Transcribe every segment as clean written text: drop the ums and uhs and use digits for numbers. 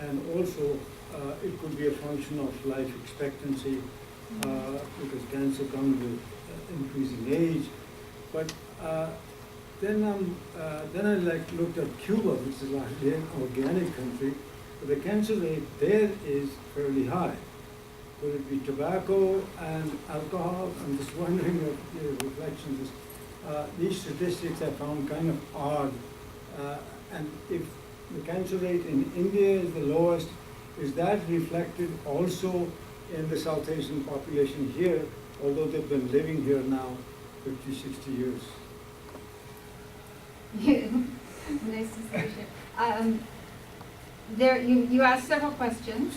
and also it could be a function of life expectancy, because cancer comes with increasing age. But then I looked at Cuba, which is largely an organic country, but the cancer rate there is fairly high. Would it be tobacco and alcohol? I'm just wondering if your reflections. These statistics I found kind of odd. And if the cancer rate in India is the lowest, is that reflected also in the South Asian population here, although they've been living here now 50, 60 years? Nice discussion. You asked several questions.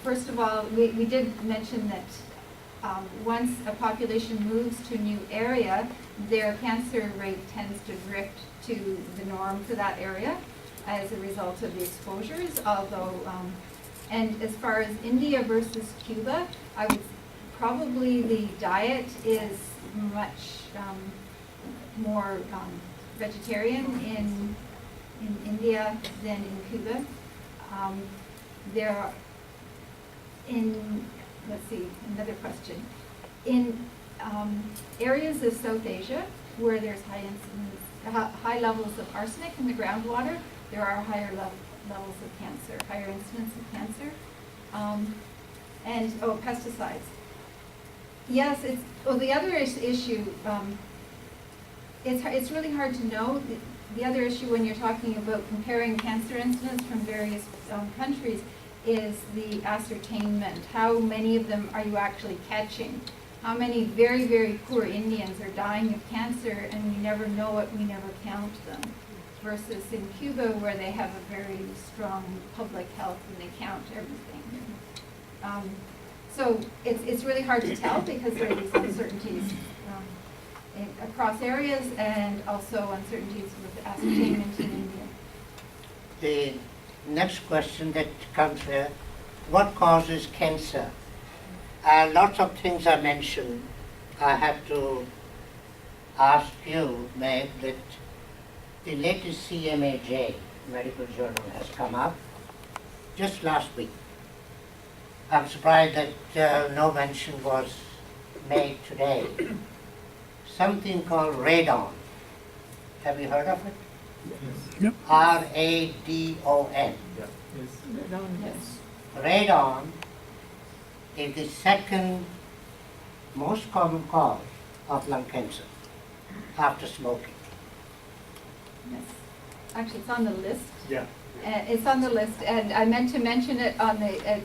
First of all, we did mention that once a population moves to a new area, their cancer rate tends to drift to the norm for that area as a result of the exposures. Although, and as far as India versus Cuba, I would probably the diet is much more vegetarian in India than in Cuba. There are, let's see, another question. In areas of South Asia where there's high levels of arsenic in the groundwater, there are higher levels of cancer, higher incidence of cancer. And pesticides. Yes, the other issue, it's really hard to know. The other issue when you're talking about comparing cancer incidence from various countries is the ascertainment. How many of them are you actually catching? How many very, very poor Indians are dying of cancer and we never know it, we never count them? Versus in Cuba where they have a very strong public health and they count everything. So it's really hard to tell because there are these uncertainties across areas and also uncertainties with ascertainment in India. The next question that comes here, what causes cancer? Lots of things are mentioned. I have to ask you, Meg, that the latest CMAJ medical journal has come up just last week. I'm surprised that no mention was made today. Something called radon. Have you heard of it? Yes. Yep. R-A-D-O-N. Yes. Radon is the second most common cause of lung cancer after smoking. Yes. Actually, it's on the list. Yeah. It's on the list, and I meant to mention it on the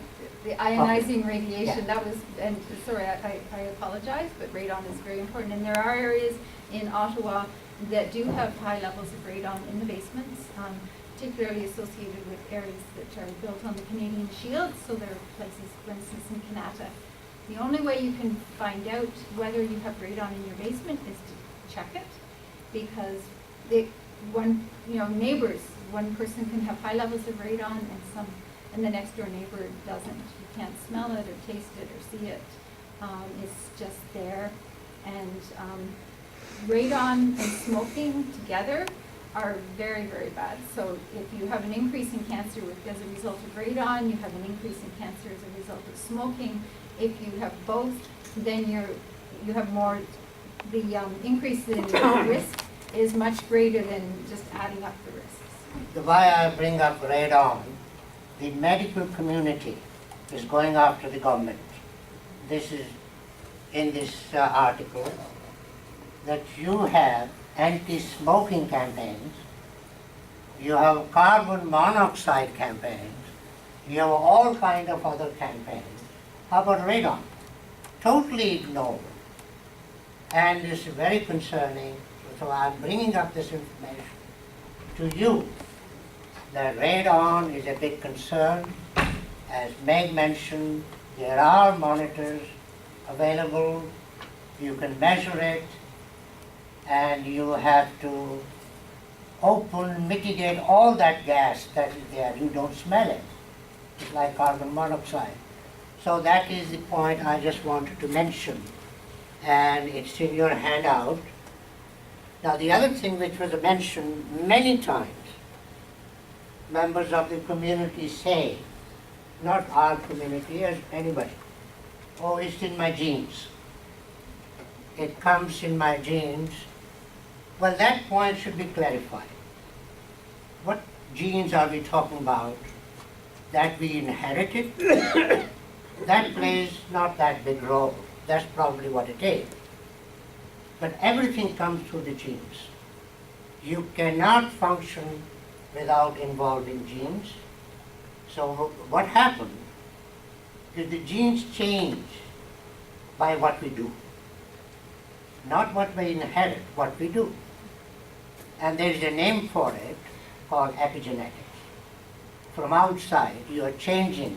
ionizing radiation. Yeah. That was, and sorry, I apologize, but radon is very important. And there are areas in Ottawa that do have high levels of radon in the basements, particularly associated with areas that are built on the Canadian Shield. So there are places, for instance, in Kanata. The only way you can find out whether you have radon in your basement is to check it, because neighbors, one person can have high levels of radon and the next door neighbor doesn't. You can't smell it or taste it or see it. It's just there. And radon and smoking together are very, very bad. So if you have an increase in cancer as a result of radon, you have an increase in cancer as a result of smoking. If you have both, then you have more, the increase in risk is much greater than just adding up the risks. The why I bring up radon, the medical community is going after the government. This is in this article, that you have anti-smoking campaigns, you have carbon monoxide campaigns, you have all kind of other campaigns. How about radon? Totally ignored. And it's very concerning. So I'm bringing up this information to you, that radon is a big concern. As Meg mentioned, there are monitors available. You can measure it, and you have to mitigate all that gas that is there. You don't smell it. It's like carbon monoxide. So that is the point I just wanted to mention. And it's in your handout. Now the other thing which was mentioned many times, members of the community say not our community, as anybody. Oh, it's in my genes. It comes in my genes. Well, that point should be clarified. What genes are we talking about? That we inherited? That plays not that big role. That's probably what it is. But everything comes through the genes. You cannot function without involving genes. So what happens is the genes change by what we do. Not what we inherit, what we do. And there is a name for it called epigenetics. From outside, you are changing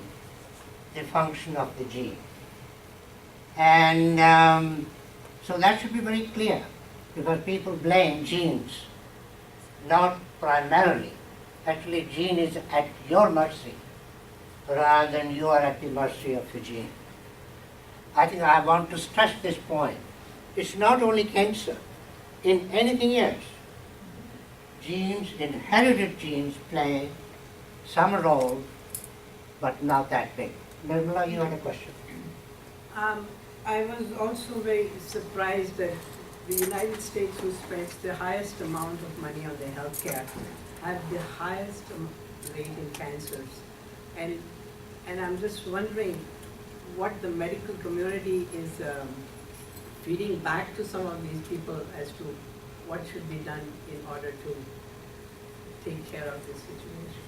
the function of the gene. And so that should be very clear, because people blame genes, not primarily. Actually, gene is at your mercy, rather than you are at the mercy of the gene. I think I want to stress this point. It's not only cancer, in anything else. Genes, inherited genes play some role, but not that big. Nirmala, you had a question. I was also very surprised that the United States, who spends the highest amount of money on their healthcare, have the highest rate in cancers. And I'm just wondering what the medical community is feeding back to some of these people as to what should be done in order to take care of this situation.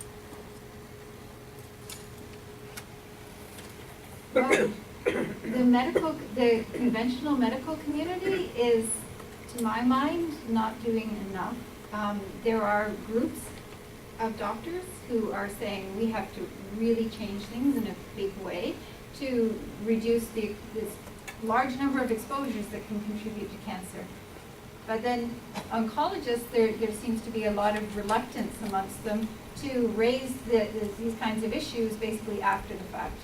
Well, the conventional medical community is, to my mind, not doing enough. There are groups of doctors who are saying we have to really change things in a big way to reduce this large number of exposures that can contribute to cancer. But then oncologists, there seems to be a lot of reluctance amongst them to raise these kinds of issues basically after the fact.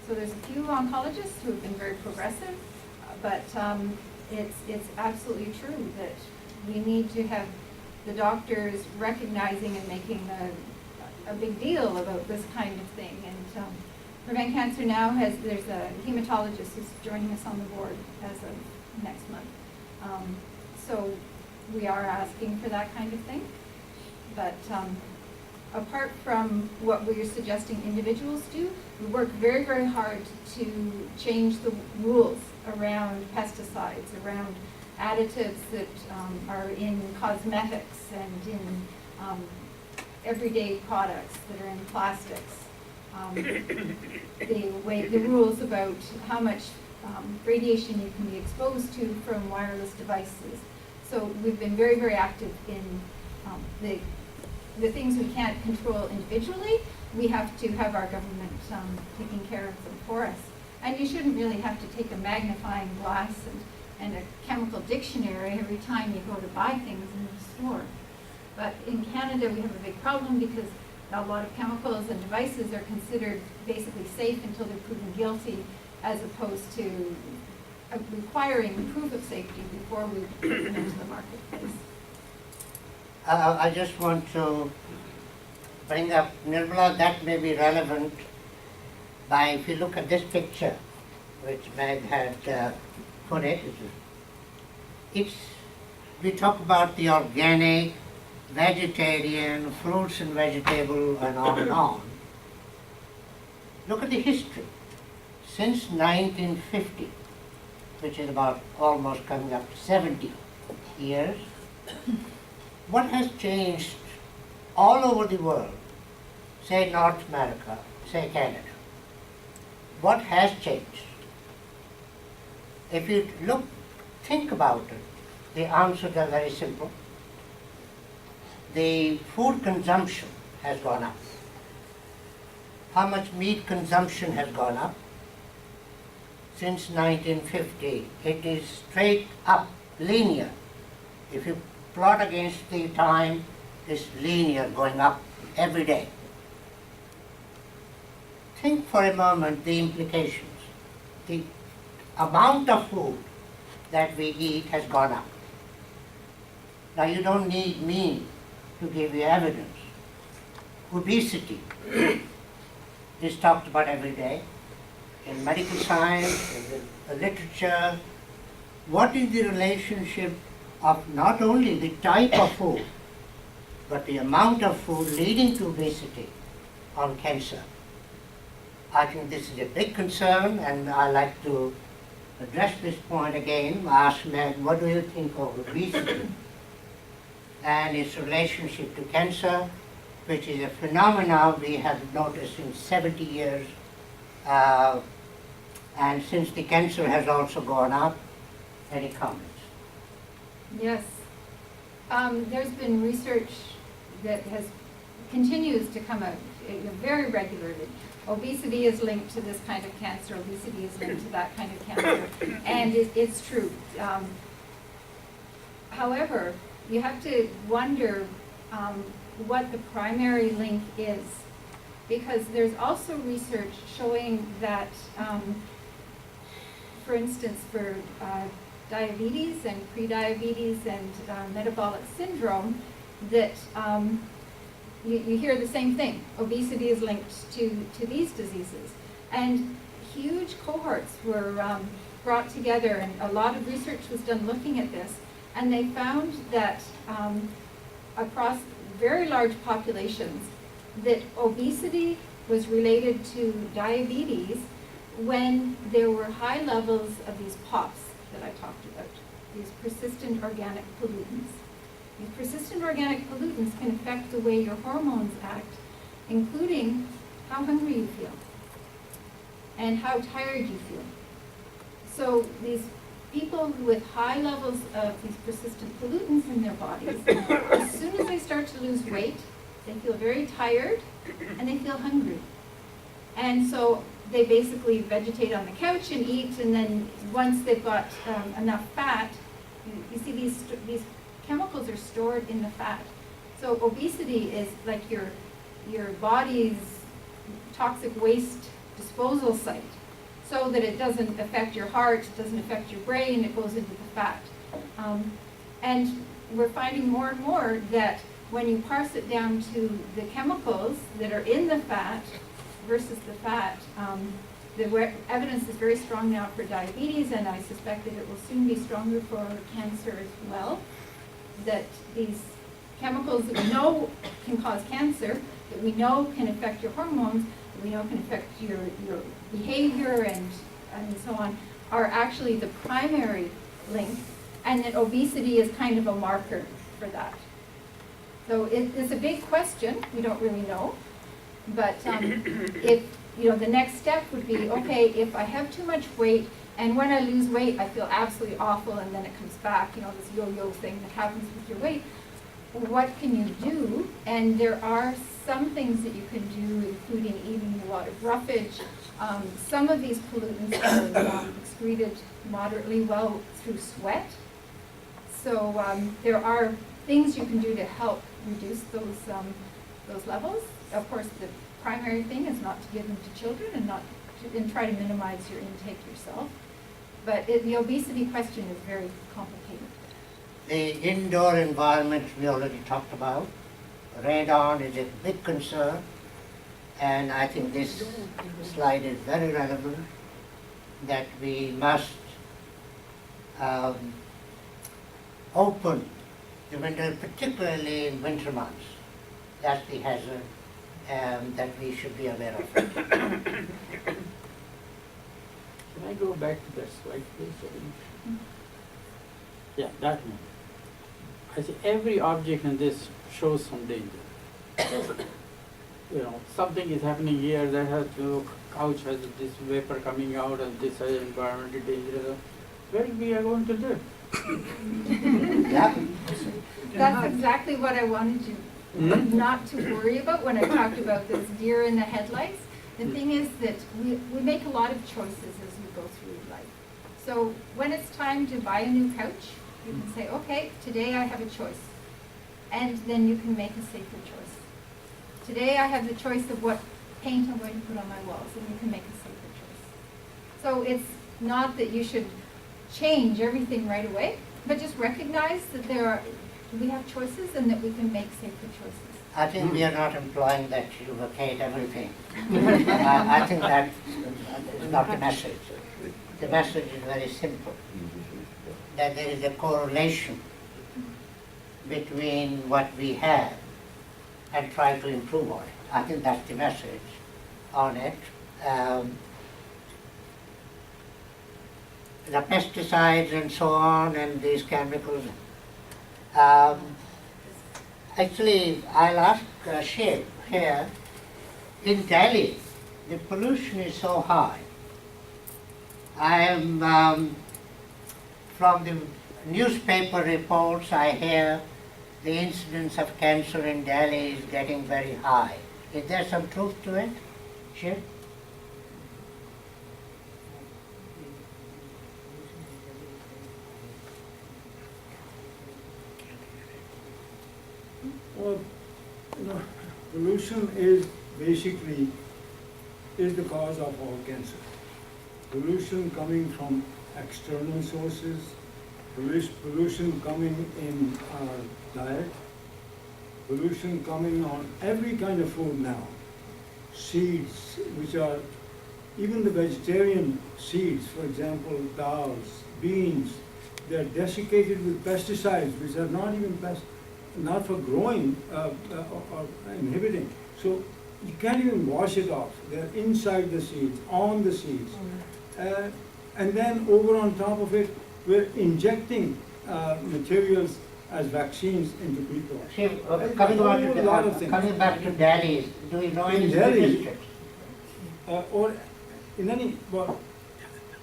So there's a few oncologists who have been very progressive, but it's absolutely true that we need to have the doctors recognizing and making a big deal about this kind of thing. And Prevent Cancer now there's a hematologist who's joining us on the board as of next month. So we are asking for that kind of thing. But apart from what we're suggesting individuals do, we work very, very hard to change the rules around pesticides, around additives that are in cosmetics and in everyday products that are in plastics. The rules about how much radiation you can be exposed to from wireless devices. So we've been very, very active in the things we can't control individually. We have to have our government taking care of them for us. And you shouldn't really have to take a magnifying glass and a chemical dictionary every time you go to buy things in the store. But in Canada, we have a big problem because a lot of chemicals and devices are considered basically safe until they're proven guilty, as opposed to requiring proof of safety before we put them into the marketplace. I just want to bring up, Nirmala, that may be relevant by, if you look at this picture, which Meg had put it, we talk about the organic, vegetarian, fruits and vegetables, and on and on. Look at the history. Since 1950, which is about almost coming up to 70 years, what has changed all over the world, say North America, say Canada? What has changed? If you think about it, the answers are very simple. The food consumption has gone up. How much meat consumption has gone up? Since 1950, it is straight up, linear. If you plot against the time, it's linear, going up every day. Think for a moment the implications. The amount of food that we eat has gone up. Now you don't need me to give you evidence. Obesity is talked about every day in medical science, in the literature. What is the relationship of not only the type of food, but the amount of food leading to obesity on cancer? I think this is a big concern, and I like to address this point again. Ask Meg, what do you think of obesity and its relationship to cancer, which is a phenomenon we have noticed in 70 years, and since the cancer has also gone up. Any comments? Yes. There's been research that continues to come out very regularly. Obesity is linked to this kind of cancer, obesity is linked to that kind of cancer, and it's true. However, you have to wonder what the primary link is, because there's also research showing that, for instance, for diabetes and prediabetes and metabolic syndrome, that you hear the same thing. Obesity is linked to these diseases. And huge cohorts were brought together, and a lot of research was done looking at this, and they found that across very large populations, that obesity was related to diabetes when there were high levels of these POPs that I talked about, these persistent organic pollutants. These persistent organic pollutants can affect the way your hormones act, including how hungry you feel and how tired you feel. So these people with high levels of these persistent pollutants in their bodies, as soon as they start to lose weight, they feel very tired and they feel hungry. And so they basically vegetate on the couch and eat, and then once they've got enough fat, you see these chemicals are stored in the fat. So obesity is like your body's toxic waste disposal site, so that it doesn't affect your heart, it doesn't affect your brain, it goes into the fat. And we're finding more and more that when you parse it down to the chemicals that are in the fat versus the fat, the evidence is very strong now for diabetes, and I suspect that it will soon be stronger for cancer as well. That these chemicals that we know can cause cancer, that we know can affect your hormones, that we know can affect your behavior and so on, are actually the primary link, and that obesity is kind of a marker for that. So it's a big question. We don't really know. But if, the next step would be, okay, if I have too much weight, and when I lose weight, I feel absolutely awful, and then it comes back, this yo-yo thing that happens with your weight, what can you do? And there are some things that you can do, including eating a lot of roughage. Some of these pollutants are excreted moderately well through sweat. So there are things you can do to help reduce those levels. Of course, the primary thing is not to give them to children and try to minimize your intake yourself. But the obesity question is very complicated. The indoor environment we already talked about. Radon is a big concern, and I think this slide is very relevant, that we must open the window, particularly in winter months. That's the hazard that we should be aware of. Can I go back to that slide, please? Yeah, that one. I see every object in this shows some danger. Something is happening here, that has couch has this vapor coming out, and this is environmentally dangerous. Where we are going to live? Yeah. That's exactly what I wanted you not to worry about when I talked about this deer in the headlights. The thing is that we make a lot of choices as we go through life. So when it's time to buy a new couch, you can say, okay, today I have a choice. And then you can make a safer choice. Today I have the choice of what paint I'm going to put on my walls, and you can make a safer choice. So it's not that you should change everything right away, but just recognize that we have choices and that we can make safer choices. I think we are not employing that to advocate everything. I think that is not the message. The message is very simple, that there is a correlation between what we have and try to improve on it. I think that's the message on it. The pesticides and so on and these chemicals. Actually, I'll ask Shiv here. In Delhi, the pollution is so high. I am, from the newspaper reports I hear, the incidence of cancer in Delhi is getting very high. Is there some truth to it, Shiv? Well, pollution is basically the cause of all cancer. Pollution coming from external sources, pollution coming in our diet, pollution coming on every kind of food now. Seeds, which are, even the vegetarian seeds, for example, dals, beans, they're desiccated with pesticides, which are not even not for growing or inhibiting. So you can't even wash it off. They're inside the seeds, on the seeds. And then over on top of it, we're injecting materials as vaccines into people. Shiv, Coming back to Delhi, do you know any In Delhi, statistics? Or in any, well,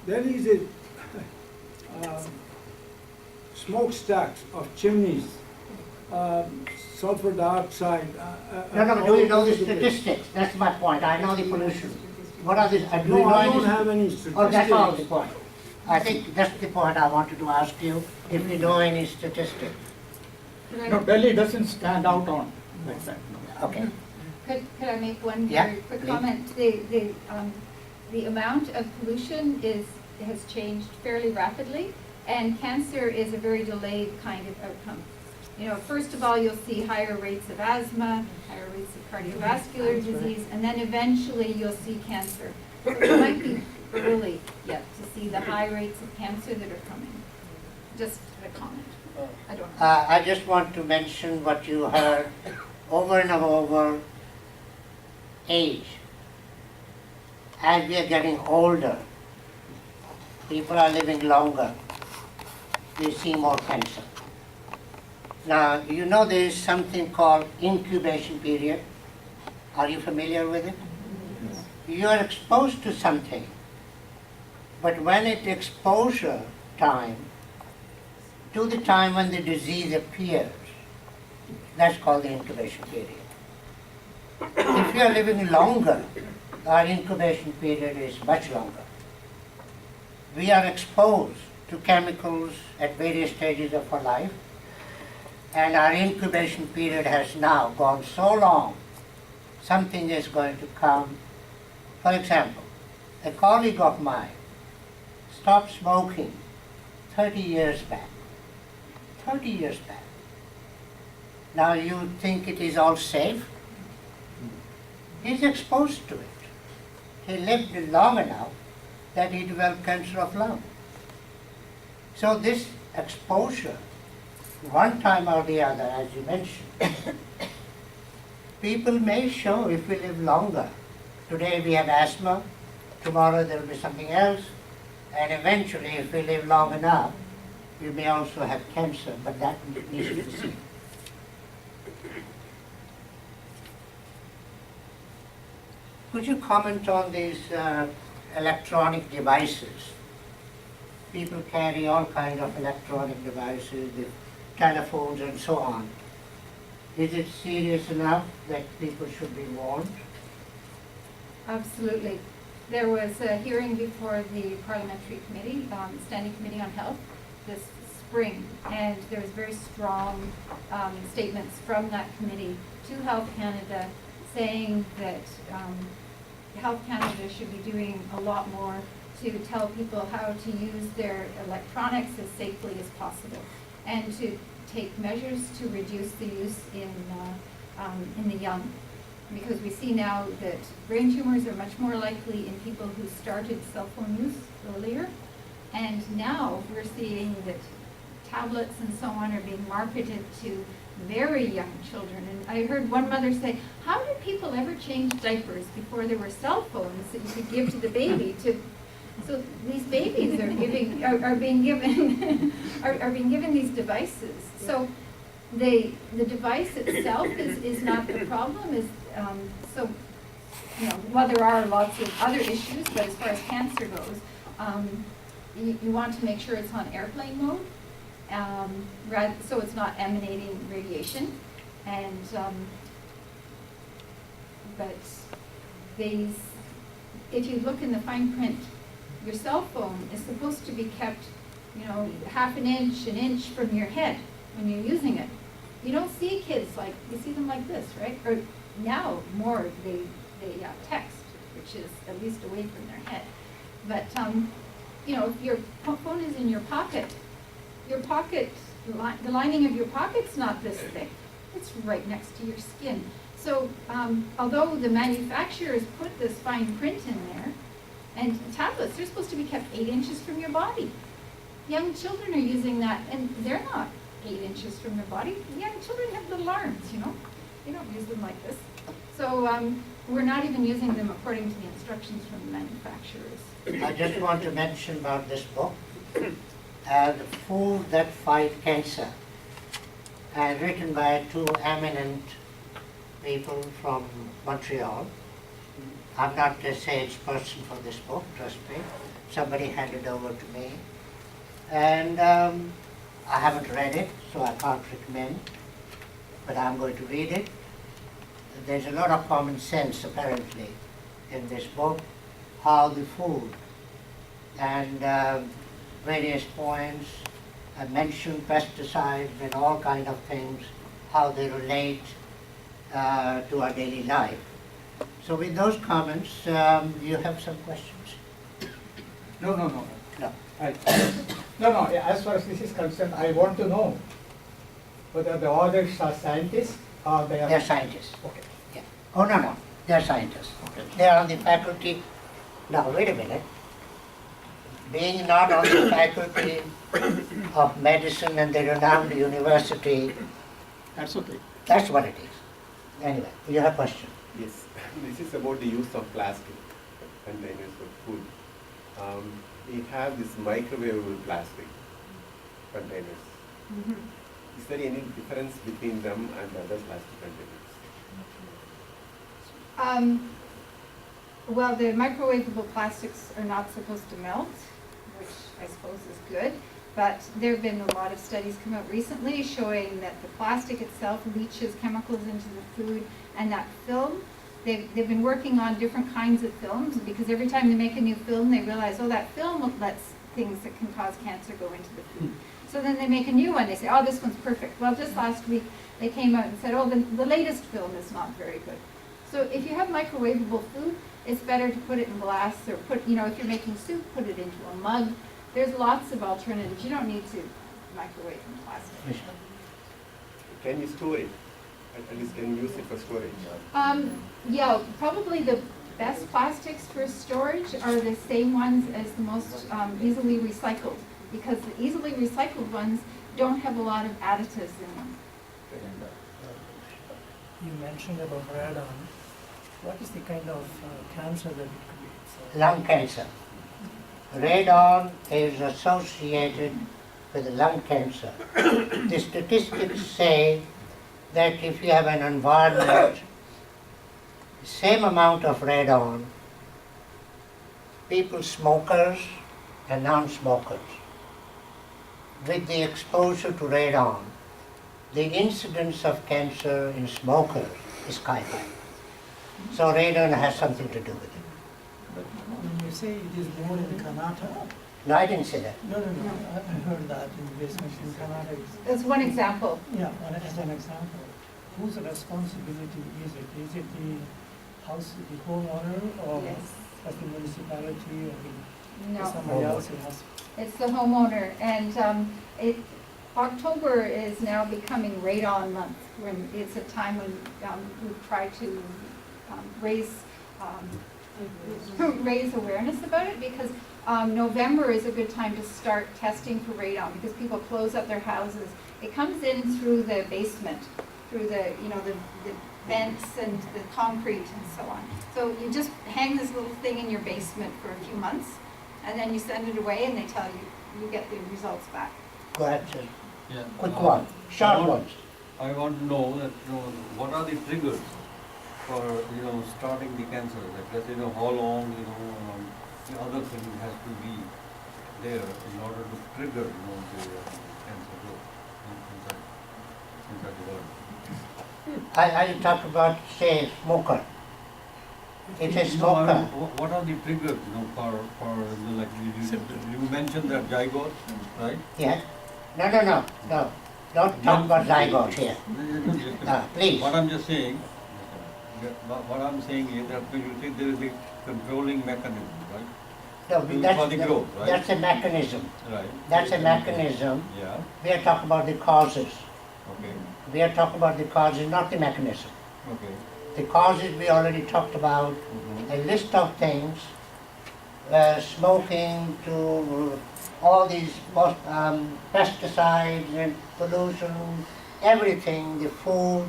Delhi is a smokestacks of chimneys, sulfur dioxide. No, do you know the all over place. statistics? That's my point. I know the pollution. What are the, do you No, know I any don't have any statistics. Oh, that's all the point. I think that's the point I wanted to ask you, if you know any statistics. No, Delhi doesn't stand out on like that. No. Okay. Could I make one Yeah, very quick please. comment? The amount of pollution has changed fairly rapidly, and cancer is a very delayed kind of outcome. You know, first of all, you'll see higher rates of asthma, higher rates of cardiovascular disease, and then eventually you'll see cancer. So it might be early yet to see the high rates of cancer that are coming. Just a comment. I don't know. I just want to mention what you heard over and over, age. As we are getting older, people are living longer, we see more cancer. Now, you know there is something called incubation period. Are you familiar with it? You are exposed to something, but when it's exposure time, to the time when the disease appears, that's called the incubation period. If you are living longer, our incubation period is much longer. We are exposed to chemicals at various stages of our life, and our incubation period has now gone so long, something is going to come. For example, a colleague of mine stopped smoking 30 years back. 30 years back. Now you think it is all safe? He's exposed to it. He lived long enough that he developed cancer of lung. So this exposure, one time or the other, as you mentioned, people may show if we live longer. Today we have asthma, tomorrow there will be something else, and eventually if we live long enough, we may also have cancer, but that needs to be seen. Could you comment on these electronic devices? People carry all kinds of electronic devices, the telephones and so on. Is it serious enough that people should be warned? Absolutely. There was a hearing before the Parliamentary Committee, Standing Committee on Health, this spring, and there was very strong statements from that committee to Health Canada saying that Health Canada should be doing a lot more to tell people how to use their electronics as safely as possible and to take measures to reduce the use in in the young. Because we see now that brain tumors are much more likely in people who started cell phone use earlier. And now we're seeing that tablets and so on are being marketed to very young children. And I heard one mother say, how did people ever change diapers before there were cell phones that you could give to the baby to, so these babies are being given are being given these devices. So the device itself is not the problem. So you know, while there are lots of other issues, but as far as cancer goes, you want to make sure it's on airplane mode, so it's not emanating radiation. And but these, if you look in the fine print, your cell phone is supposed to be kept, you know, half an inch from your head when you're using it. You don't see kids like, you see them like this, right? Or now more they text, which is at least away from their head. But you know, if your phone is in your pocket, the lining of your pocket's not this thick. It's right next to your skin. So although the manufacturers put this fine print in there, and tablets, they're supposed to be kept 8 inches from your body. Young children are using that, and they're not 8 inches from their body. Young children have little arms, you know. They don't use them like this. So we're not even using them according to the instructions from the manufacturers. I just want to mention about this book, The Food That Fight Cancer, written by two eminent people from Montreal. I'm not the sales person for this book, trust me. Somebody handed over to me. And I haven't read it, so I can't recommend, but I'm going to read it. There's a lot of common sense, apparently, in this book, how the food and various points mention pesticides and all kind of things, how they relate to our daily life. So with those comments, you have some questions? No. No. No, as far as this is concerned, I want to know whether the authors are scientists or they are... They're scientists. Okay. Yeah. Oh, no, they're scientists. Okay. They're on the faculty. Now, wait a minute. Being not on the faculty of medicine and the renowned university, That's okay. that's what it is. Anyway, you have a question? Yes, this is about the use of plastic containers for food. We have this microwavable plastic containers. Is there any difference between them and other plastic containers? Well, the microwavable plastics are not supposed to melt, which I suppose is good. But there have been a lot of studies come out recently showing that the plastic itself leaches chemicals into the food, and that film, they've been working on different kinds of films, because every time they make a new film, they realize, oh, that film lets things that can cause cancer go into the food. So then they make a new one, they say, oh, this one's perfect. Well, just last week, they came out and said, oh, the latest film is not very good. So if you have microwavable food, it's better to put it in glass, or put, you know, if you're making soup, put it into a mug. There's lots of alternatives. You don't need to microwave in plastic. Can you store it? At least can you use it for storage? Yeah, probably the best plastics for storage are the same ones as the most easily recycled, because the easily recycled ones don't have a lot of additives in them. You mentioned about radon. What is the kind of cancer that it could be? Lung cancer. Radon is associated with lung cancer. The statistics say that if you have an environment, the same amount of radon, people, smokers and non-smokers, with the exposure to radon, the incidence of cancer in smokers is sky high. So radon has something to do with it. But when you say it is more in Karnataka, No, I didn't say that. no, I heard that in basement in Karnataka. That's one example. Yeah, as an example, whose responsibility is it? Is it the house, the homeowner, or Yes. as the municipality, or No. somebody else who has? It's the homeowner, and October is now becoming radon month, when it's a time when we try to raise awareness about it, because November is a good time to start testing for radon, because people close up their houses. It comes in through the basement, through the vents and the concrete and so on. So you just hang this little thing in your basement for a few months, and then you send it away, and they tell you, you get the results back. Go ahead, sir. Yeah. Quick one, short ones. I want to know that, what are the triggers for, starting the cancer? Like, let's say, how long, the other thing has to be there in order to trigger, the cancer growth inside the body. I talk about, say, smoker. It's a No, I smoker. mean, what are the triggers, for like, you mentioned that zygote, right? Yeah? No. Don't talk about zygote here. Please. What I'm just saying, what I'm saying is that you think there is a controlling mechanism, right? No, For the growth, right? that's a mechanism. Right. That's a mechanism. Yeah, We are talking about the causes. okay, We are talking about the causes, not the mechanism. okay. The causes we already talked about, Mhm. a list of things, smoking to all these pesticides and pollution, everything, the food,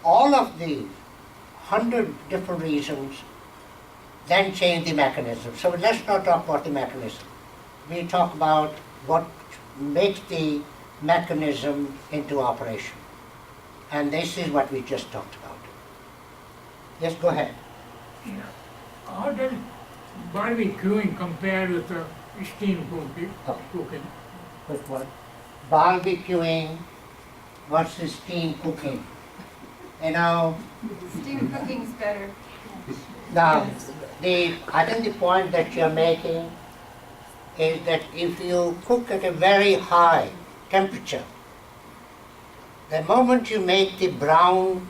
all of these, 100 different reasons, then change the mechanism. So let's not talk about the mechanism. We talk about what makes the mechanism into operation. And this is what we just talked about. Yes, go ahead. How does barbecuing compare with steam cooking? Quick one. Barbecuing versus steam cooking. Steam cooking's better. Now, I think the point that you're making is that if you cook at a very high temperature, the moment you make the brown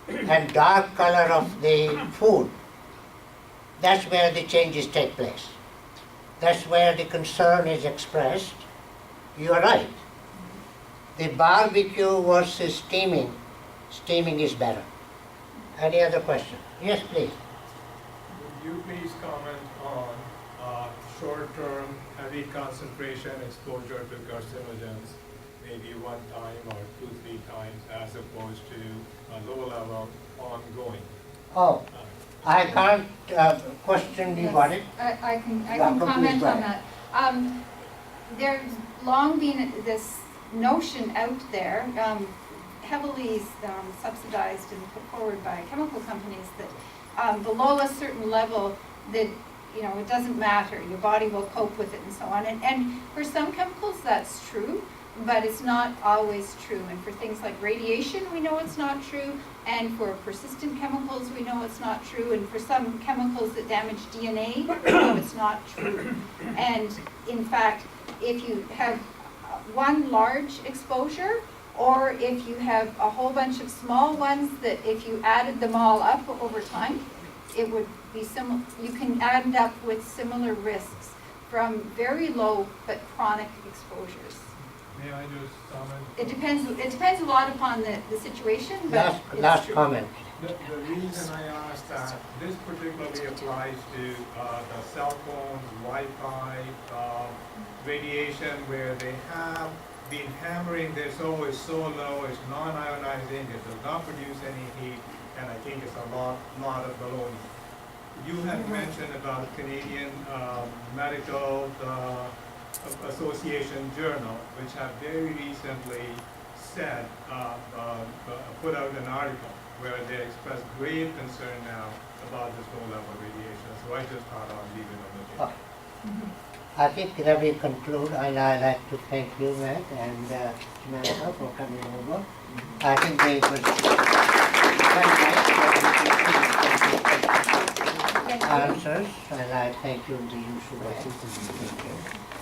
and dark color of the food, that's where the changes take place. That's where the concern is expressed. You are right. The barbecue versus steaming is better. Any other question? Yes, please. Would you please comment on short-term heavy concentration exposure to carcinogens, maybe one time or 2-3 times, as opposed to a low level ongoing? Oh, I can't question the body. I can Yeah, go comment please, go on ahead. that. There's long been this notion out there, heavily subsidized and put forward by chemical companies, that below a certain level, that it doesn't matter, your body will cope with it and so on. And for some chemicals that's true, but it's not always true. And for things like radiation, we know it's not true. And for persistent chemicals, we know it's not true. And for some chemicals that damage DNA, we know it's not true. And in fact, if you have one large exposure, or if you have a whole bunch of small ones that if you added them all up over time, it would be similar. You can end up with similar risks from very low but chronic exposures. May I just comment? It depends a lot upon the situation, but it's Last true. comment. The reason I asked that, this particularly applies to the cell phones, Wi-Fi, radiation, where they have been hammering this, oh, it's so low, it's non-ionizing, it does not produce any heat, and I think it's a lot of baloney. You had mentioned about Canadian Medical Association Journal, which have very recently said, put out an article where they expressed grave concern now about this low-level radiation. So I just thought I'd leave it on the table. I think that we conclude, and I'd like to thank you, Matt, and Samantha for coming over. I think they was very nice answers, and I thank you in the usual way. Thank you.